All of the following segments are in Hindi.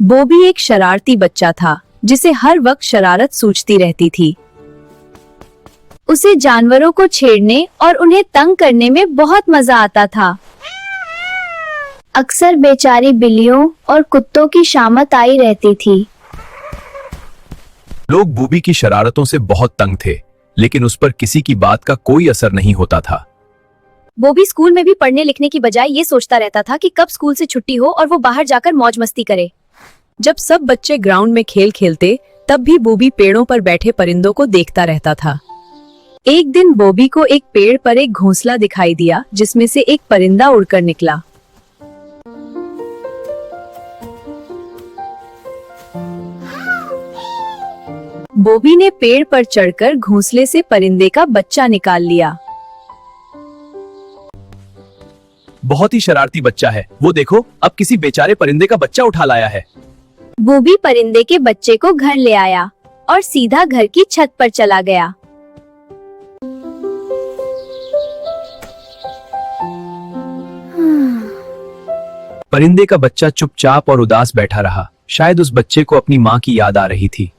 बॉबी एक शरारती बच्चा था जिसे हर वक्त शरारत सूझती रहती थी। उसे जानवरों को छेड़ने और उन्हें तंग करने में बहुत मजा आता था। अक्सर बेचारी बिल्लियों और कुत्तों की शामत आई रहती थी। लोग बॉबी की शरारतों से बहुत तंग थे, लेकिन उस पर किसी की बात का कोई असर नहीं होता था। बॉबी स्कूल में भी पढ़ने लिखने की बजाय ये सोचता रहता था कि कब स्कूल से छुट्टी हो और वो बाहर जाकर मौज मस्ती करे। जब सब बच्चे ग्राउंड में खेल खेलते, तब भी बॉबी पेड़ों पर बैठे परिंदों को देखता रहता था। एक दिन बॉबी को एक पेड़ पर एक घोंसला दिखाई दिया जिसमें से एक परिंदा उड़कर निकला। बॉबी ने पेड़ पर चढ़कर घोंसले से परिंदे का बच्चा निकाल लिया। बहुत ही शरारती बच्चा है, वो देखो अब किसी बेचारे परिंदे का बच्चा उठा लाया है। बॉबी परिंदे के बच्चे को घर ले आया और सीधा घर की छत पर चला गया। परिंदे का बच्चा चुपचाप और उदास बैठा रहा। शायद उस बच्चे को अपनी माँ की याद आ रही थी।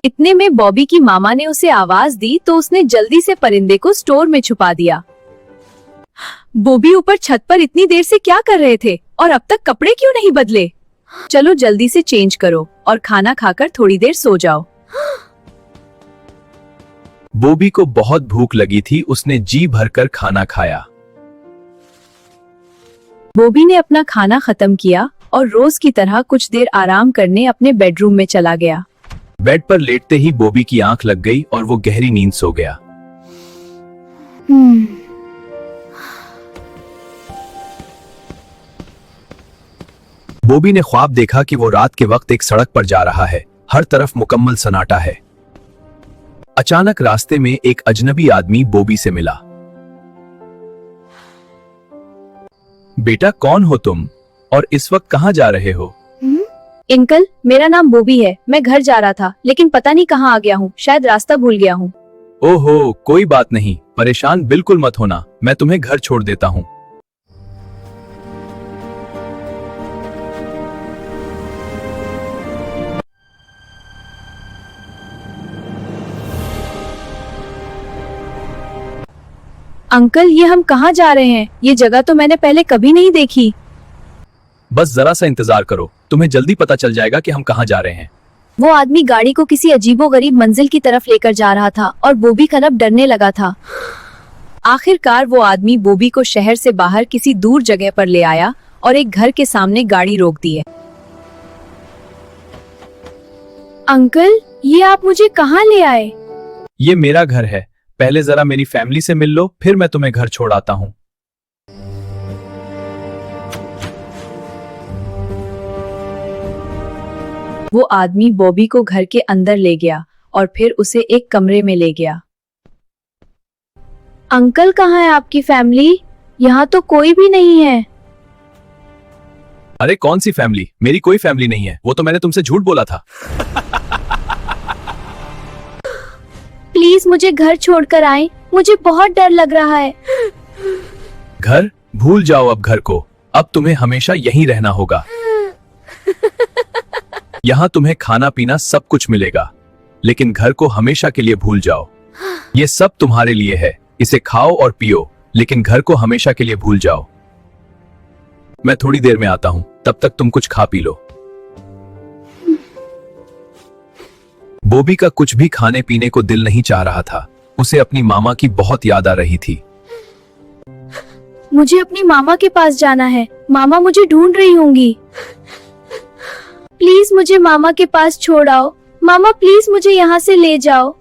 इतने में बॉबी की मामा ने उसे आवाज दी तो उसने जल्दी से परिंदे को स्टोर में छुपा दिया। बॉबी ऊपर छत पर इतनी देर से क्या कर रहे थे और अब तक कपड़े क्यों नहीं बदले? चलो जल्दी से चेंज करो और खाना खाकर थोड़ी देर सो जाओ। बॉबी को बहुत भूख लगी थी, उसने जी भरकर खाना खाया। बॉबी ने अपना खाना खत्म किया और रोज की तरह कुछ देर आराम करने अपने बेडरूम में चला गया। बेड पर लेटते ही बॉबी की आंख लग गई और वो गहरी नींद सो गया। बॉबी ने ख्वाब देखा कि वो रात के वक्त एक सड़क पर जा रहा है। हर तरफ मुकम्मल सन्नाटा है। अचानक रास्ते में एक अजनबी आदमी बॉबी से मिला। बेटा, कौन हो तुम और इस वक्त कहाँ जा रहे हो? अंकल, मेरा नाम बॉबी है। मैं घर जा रहा था लेकिन पता नहीं कहाँ आ गया हूँ। शायद रास्ता भूल गया हूँ। ओहो, कोई बात नहीं, परेशान बिल्कुल मत होना, मैं तुम्हें घर छोड़ देता हूँ। अंकल, ये हम कहाँ जा रहे हैं? ये जगह तो मैंने पहले कभी नहीं देखी। बस जरा सा इंतजार करो, तुम्हें जल्दी पता चल जाएगा कि हम कहाँ जा रहे हैं। वो आदमी गाड़ी को किसी अजीबोगरीब मंजिल की तरफ लेकर जा रहा था और बॉबी का लब डरने लगा था। आखिरकार वो आदमी बॉबी को शहर से बाहर किसी दूर जगह पर ले आया और एक घर के सामने गाड़ी रोक दी है। अंकल, ये आप मुझे कहाँ ले आए? ये मेरा घर है, पहले जरा मेरी फैमिली से मिल लो, फिर मैं तुम्हें घर छोड़ आता हूँ। वो आदमी बॉबी को घर के अंदर ले गया और फिर उसे एक कमरे में ले गया। अंकल, कहाँ है आपकी फैमिली? यहाँ तो कोई भी नहीं है। अरे कौन सी फैमिली? मेरी कोई फैमिली नहीं है, वो तो मैंने तुमसे झूठ बोला था। प्लीज मुझे घर छोड़कर आए, मुझे बहुत डर लग रहा है। घर? भूल जाओ अब घर को, अब तुम्हें हमेशा यहीं रहना होगा। यहाँ तुम्हें खाना पीना सब कुछ मिलेगा, लेकिन घर को हमेशा के लिए भूल जाओ। ये सब तुम्हारे लिए है, इसे खाओ और पियो, लेकिन घर को हमेशा के लिए भूल जाओ। मैं थोड़ी देर में आता हूँ, तब तक तुम कुछ खा पी लो। बॉबी का कुछ भी खाने पीने को दिल नहीं चाह रहा था। उसे अपनी मामा की बहुत याद आ रही थी। मुझे अपनी मामा के पास जाना है। मामा मुझे ढूंढ रही होंगी। प्लीज मुझे मामा के पास छोड़ आओ। मामा प्लीज मुझे यहाँ से ले जाओ।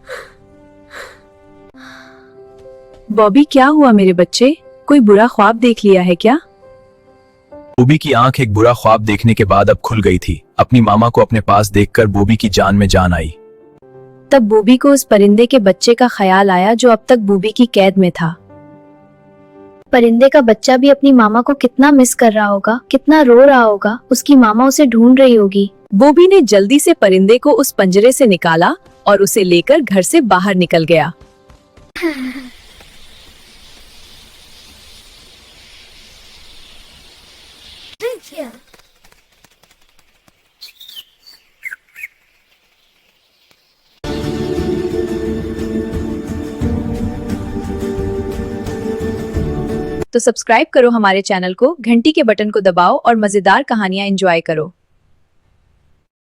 बॉबी, क्या हुआ मेरे बच्चे? कोई बुरा ख्वाब देख लिया है क्या? बॉबी की आंख एक बुरा ख्वाब देखने के बाद अब खुल गई थी। अपनी मामा को अपने पास देखकर बॉबी की जान में जान आई। तब बॉबी को उस परिंदे के बच्चे का ख्याल आया जो अब तक बॉबी की कैद में था। परिंदे का बच्चा भी अपनी मामा को कितना मिस कर रहा होगा, कितना रो रहा होगा। उसकी मामा उसे ढूंढ रही होगी। बॉबी ने जल्दी से परिंदे को उस पंजरे से निकाला और उसे लेकर घर से बाहर निकल गया। तो सब्सक्राइब करो हमारे चैनल को, घंटी के बटन को दबाओ और मजेदार कहानियां एंजॉय करो।